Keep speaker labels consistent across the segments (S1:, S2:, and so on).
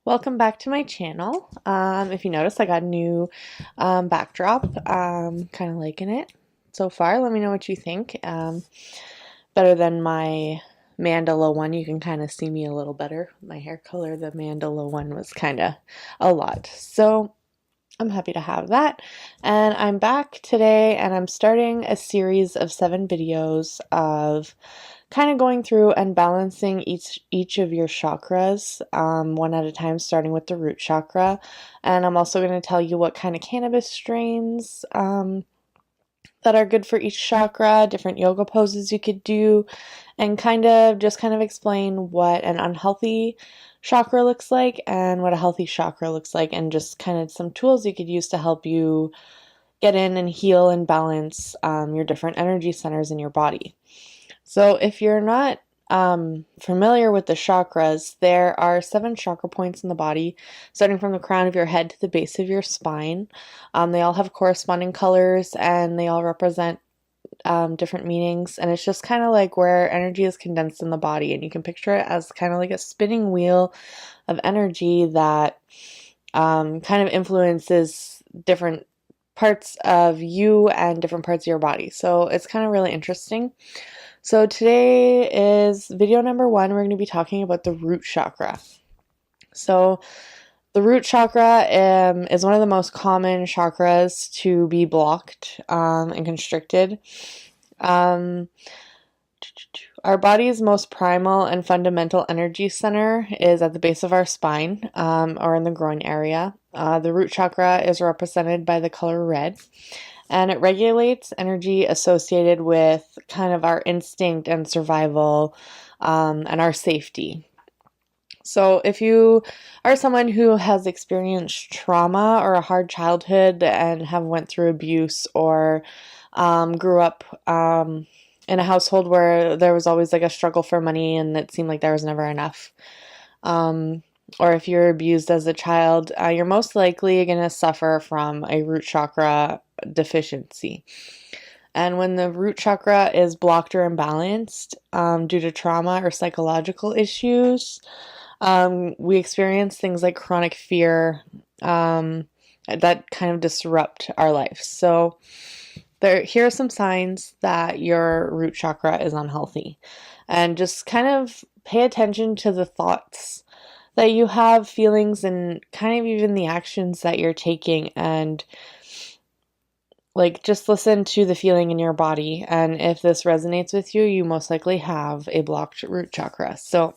S1: Welcome back to my channel. If you notice, I got a new backdrop. Kind of liking it so far. Let me know what you think. Better than my mandala one. You can kind of see me a little better. My hair color, the mandala one was kind of a lot. So I'm happy to have that. And I'm back today and I'm starting a series of 7 videos of kind of going through and balancing each of your chakras one at a time, starting with the root chakra. And I'm also going to tell you what kind of cannabis strains that are good for each chakra, different yoga poses you could do, and kind of explain what an unhealthy chakra looks like and what a healthy chakra looks like, and just kind of some tools you could use to help you get in and heal and balance your different energy centers in your body. So if you're not familiar with the chakras, there are 7 chakra points in the body, starting from the crown of your head to the base of your spine. They all have corresponding colors and they all represent different meanings, and it's just kind of like where energy is condensed in the body, and you can picture it as kind of like a spinning wheel of energy that kind of influences different parts of you and different parts of your body. So it's kind of really interesting. So today is video number 1. We're going to be talking about the root chakra. So the root chakra is one of the most common chakras to be blocked and constricted. Our body's most primal and fundamental energy center is at the base of our spine or in the groin area. The root chakra is represented by the color red, and it regulates energy associated with kind of our instinct and survival and our safety. So if you are someone who has experienced trauma or a hard childhood and have went through abuse, or grew up in a household where there was always like a struggle for money and it seemed like there was never enough, or if you're abused as a child, you're most likely going to suffer from a root chakra deficiency. And when the root chakra is blocked or imbalanced due to trauma or psychological issues, we experience things like chronic fear that kind of disrupt our life. So here are some signs that your root chakra is unhealthy. And just kind of pay attention to the thoughts that you have, feelings, and kind of even the actions that you're taking, and like just listen to the feeling in your body. And if this resonates with you, you most likely have a blocked root chakra. So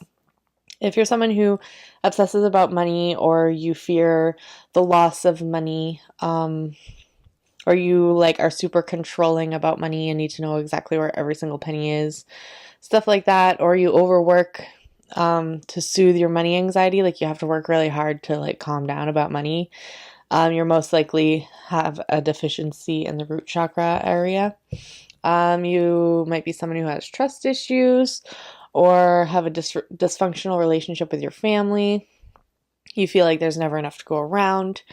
S1: if you're someone who obsesses about money, or you fear the loss of money, or you like are super controlling about money and need to know exactly where every single penny is, stuff like that, or you overwork to soothe your money anxiety, like you have to work really hard to like calm down about money, you're most likely have a deficiency in the root chakra area. You might be someone who has trust issues or have a dysfunctional relationship with your family. You feel like there's never enough to go around.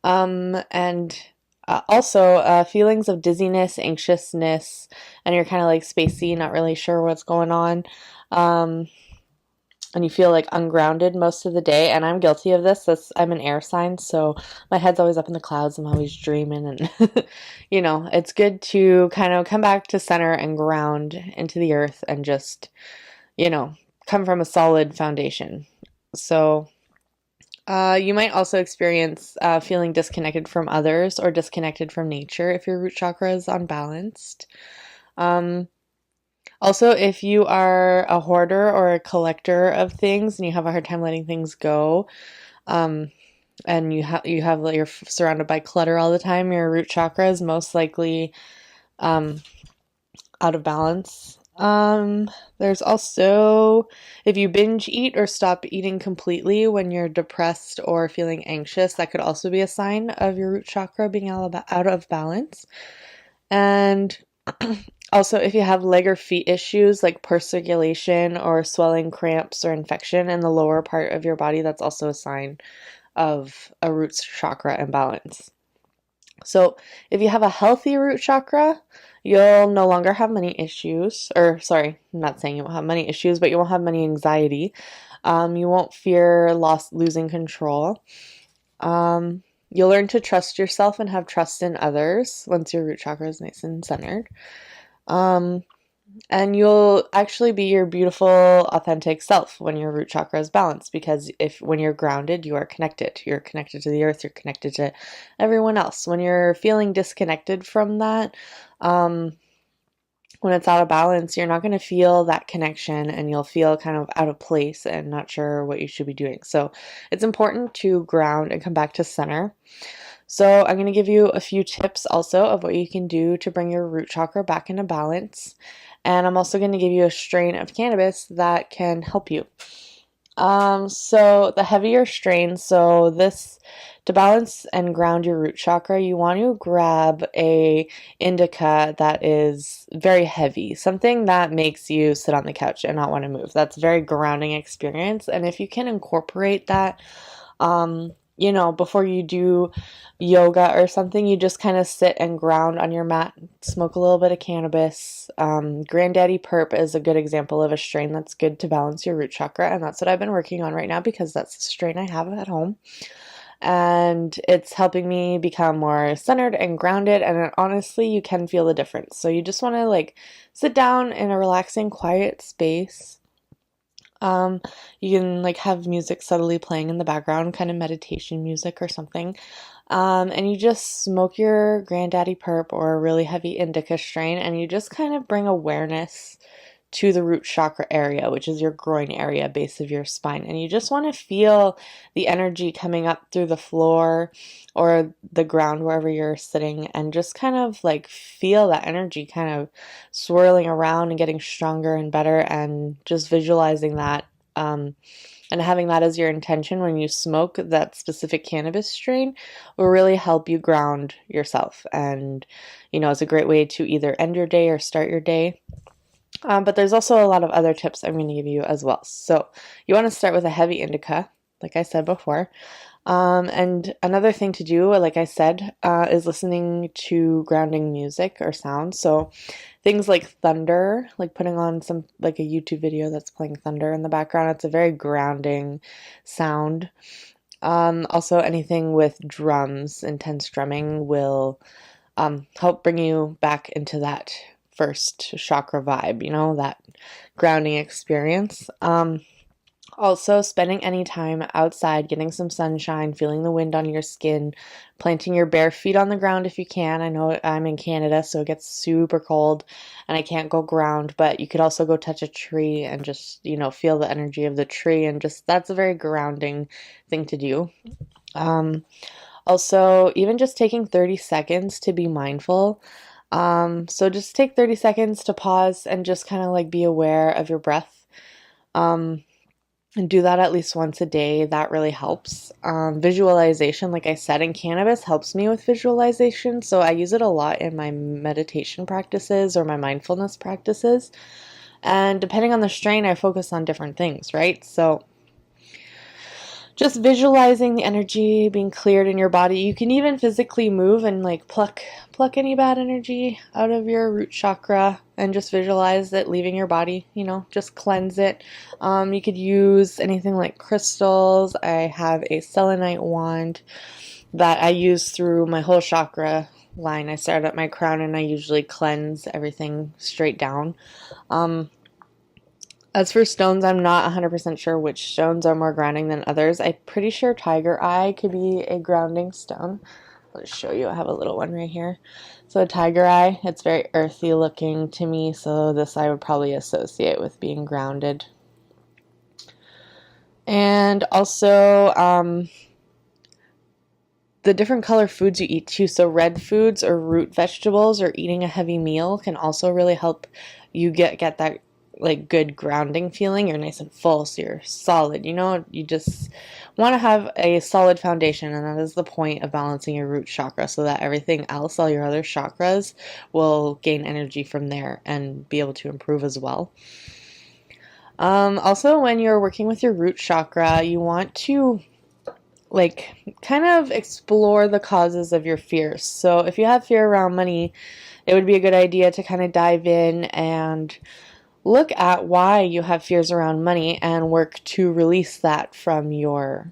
S1: And also feelings of dizziness, anxiousness, and you're kind of like spacey, not really sure what's going on. And you feel like ungrounded most of the day. And I'm guilty of this. I'm an air sign, so my head's always up in the clouds. I'm always dreaming, and you know, it's good to kind of come back to center and ground into the earth and just, you know, come from a solid foundation. So you might also experience feeling disconnected from others or disconnected from nature if your root chakra is unbalanced. Also, if you are a hoarder or a collector of things and you have a hard time letting things go, and you're surrounded by clutter all the time, your root chakra is most likely out of balance. There's also, if you binge eat or stop eating completely when you're depressed or feeling anxious, that could also be a sign of your root chakra being out of balance. And also, if you have leg or feet issues like poor circulation or swelling, cramps, or infection in the lower part of your body, that's also a sign of a root chakra imbalance. So if you have a healthy root chakra, you'll no longer have money issues, or sorry, I'm not saying you won't have money issues, but you won't have money anxiety. You won't fear losing control. You'll learn to trust yourself and have trust in others once your root chakra is nice and centered. And you'll actually be your beautiful, authentic self when your root chakra is balanced, because when you're grounded, you are connected. You're connected to the earth, you're connected to everyone else. When you're feeling disconnected from that, when it's out of balance, you're not going to feel that connection, and you'll feel kind of out of place and not sure what you should be doing. So it's important to ground and come back to center. So I'm going to give you a few tips also of what you can do to bring your root chakra back into balance. And I'm also going to give you a strain of cannabis that can help you. So the heavier strain, so this, to balance and ground your root chakra, you want to grab a indica that is very heavy, something that makes you sit on the couch and not want to move. That's a very grounding experience. And if you can incorporate that, before you do yoga or something, you just kind of sit and ground on your mat, smoke a little bit of cannabis. Granddaddy Perp is a good example of a strain that's good to balance your root chakra, and that's what I've been working on right now because that's the strain I have at home. And it's helping me become more centered and grounded, and honestly, you can feel the difference. So you just want to sit down in a relaxing, quiet space. You can have music subtly playing in the background, kind of meditation music or something. And you just smoke your Granddaddy Perp or a really heavy indica strain, and you just kind of bring awareness to the root chakra area, which is your groin area, base of your spine. And you just want to feel the energy coming up through the floor or the ground, wherever you're sitting, and just kind of feel that energy kind of swirling around and getting stronger and better, and just visualizing that. And having that as your intention when you smoke that specific cannabis strain will really help you ground yourself. And, it's a great way to either end your day or start your day. But there's also a lot of other tips I'm going to give you as well. So you want to start with a heavy indica, like I said before. And another thing to do, like I said, is listening to grounding music or sound. So things like thunder, like putting on a YouTube video that's playing thunder in the background. It's a very grounding sound. Also anything with drums, intense drumming will help bring you back into that first chakra vibe, that grounding experience. Also, spending any time outside, getting some sunshine, feeling the wind on your skin, planting your bare feet on the ground if you can. I know I'm in Canada, so it gets super cold and I can't go ground, but you could also go touch a tree and just, feel the energy of the tree, and that's a very grounding thing to do. Also, even just taking 30 seconds to be mindful. So just take 30 seconds to pause and just kind of be aware of your breath. And do that at least once a day. That really helps. Visualization, like I said, in cannabis helps me with visualization. So I use it a lot in my meditation practices or my mindfulness practices. And depending on the strain, I focus on different things, right? So just visualizing the energy being cleared in your body. You can even physically move and pluck any bad energy out of your root chakra and just visualize it leaving your body, just cleanse it. You could use anything like crystals. I have a selenite wand that I use through my whole chakra line. I start at my crown and I usually cleanse everything straight down. As for stones, I'm not 100% sure which stones are more grounding than others. I'm pretty sure tiger eye could be a grounding stone. I'll just show you. I have a little one right here. So tiger eye, it's very earthy looking to me, so this I would probably associate with being grounded. And also, the different color foods you eat too. So red foods or root vegetables or eating a heavy meal can also really help you get that good grounding feeling. You're nice and full, so you're solid. You just want to have a solid foundation, and that is the point of balancing your root chakra, so that everything else, all your other chakras, will gain energy from there and be able to improve as well. Also, when you're working with your root chakra, you want to kind of explore the causes of your fears. So if you have fear around money, it would be a good idea to kind of dive in and look at why you have fears around money and work to release that from your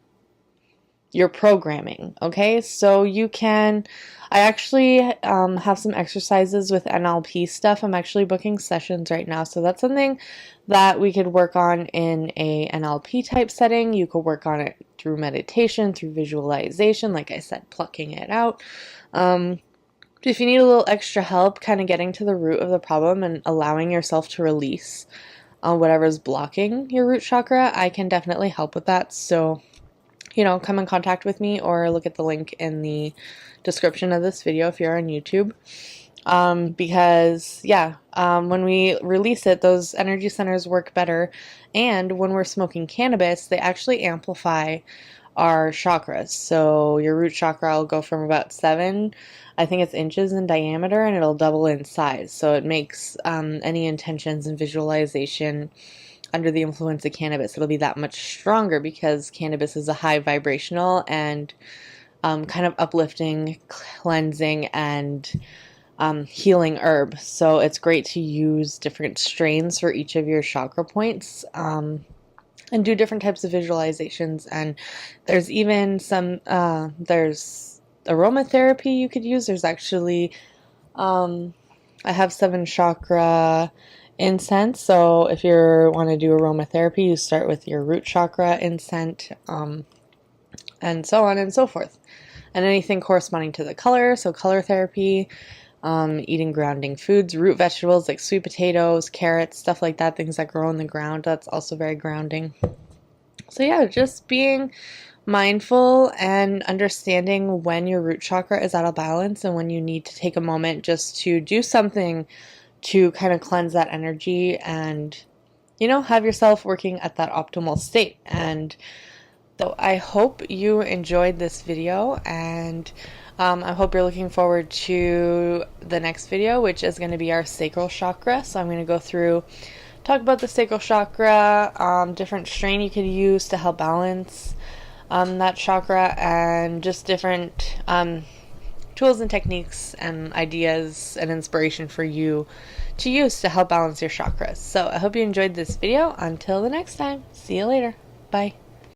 S1: programming. Okay, so you can, I actually have some exercises with NLP stuff. I'm actually booking sessions right now, so that's something that we could work on in a NLP type setting. You could work on it through meditation, through visualization, like I said, plucking it out. If you need a little extra help kind of getting to the root of the problem and allowing yourself to release whatever's blocking your root chakra, I can definitely help with that. So come in contact with me or look at the link in the description of this video if you're on YouTube. Because when we release it, those energy centers work better. And when we're smoking cannabis, they actually amplify our chakras. So your root chakra will go from about 7, I think it's inches in diameter, and it'll double in size. So it makes any intentions and visualization under the influence of cannabis, it'll be that much stronger because cannabis is a high vibrational and kind of uplifting, cleansing, and healing herb. So it's great to use different strains for each of your chakra points and do different types of visualizations. And there's even some, there's aromatherapy you could use. There's actually, I have 7 chakra incense. So if you want to do aromatherapy, you start with your root chakra incense, and so on and so forth. And anything corresponding to the color, so color therapy, eating grounding foods, root vegetables like sweet potatoes, carrots, stuff like that, things that grow in the ground, that's also very grounding. So yeah, just being mindful and understanding when your root chakra is out of balance and when you need to take a moment just to do something to kind of cleanse that energy and, have yourself working at that optimal state. And so I hope you enjoyed this video, and I hope you're looking forward to the next video, which is going to be our sacral chakra. So I'm going to go through, talk about the sacral chakra, different strain you could use to help balance that chakra, and just different tools and techniques and ideas and inspiration for you to use to help balance your chakras. So I hope you enjoyed this video. Until the next time, see you later. Bye.